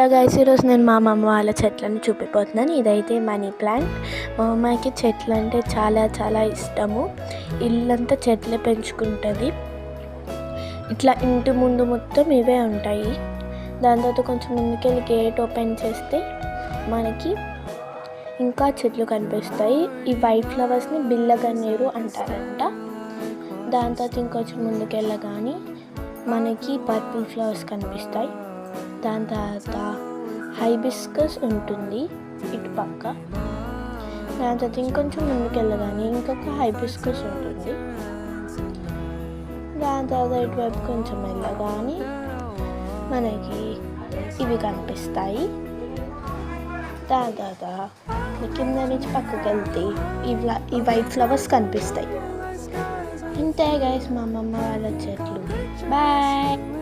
Hello guys, ఈరోజు నేను మా అమ్మమ్మ వాళ్ళ చెట్లను చూపిపోతున్నాను. ఇదైతే మనీ ప్లాంట్. మా అమ్మకి చెట్లు అంటే చాలా చాలా ఇష్టము. ఇల్లంతా చెట్లే పెంచుకుంటుంది. ఇట్లా ఇంటి ముందు మొత్తం ఇవే ఉంటాయి. దాని తర్వాత కొంచెం ముందుకెళ్ళి గేట్ ఓపెన్ చేస్తే మనకి ఇంకా చెట్లు కనిపిస్తాయి. ఈ వైట్ ఫ్లవర్స్ని బిల్లగన్నేరు అంటారంట. దాని తర్వాత ఇంకొంచెం ముందుకెళ్ళగానే మనకి పర్పుల్ ఫ్లవర్స్ కనిపిస్తాయి. దాని తర్వాత హైబిస్కస్ ఉంటుంది ఇటు పక్క. దాని తర్వాత ఇంకొంచెం ముందుకెళ్ళగానే ఇంకొక హైబిస్కస్ ఉంటుంది. దాని తర్వాత ఇటువైపు కొంచెం వెళ్ళగానే మనకి ఇవి కనిపిస్తాయి. దాని తర్వాత కింద నుంచి పక్కకి వెళ్తే ఈ వైట్ ఫ్లవర్స్ కనిపిస్తాయి. ఇంతే గైస్ మా అమ్మమ్మ వాళ్ళ చెట్లు. బాయ్.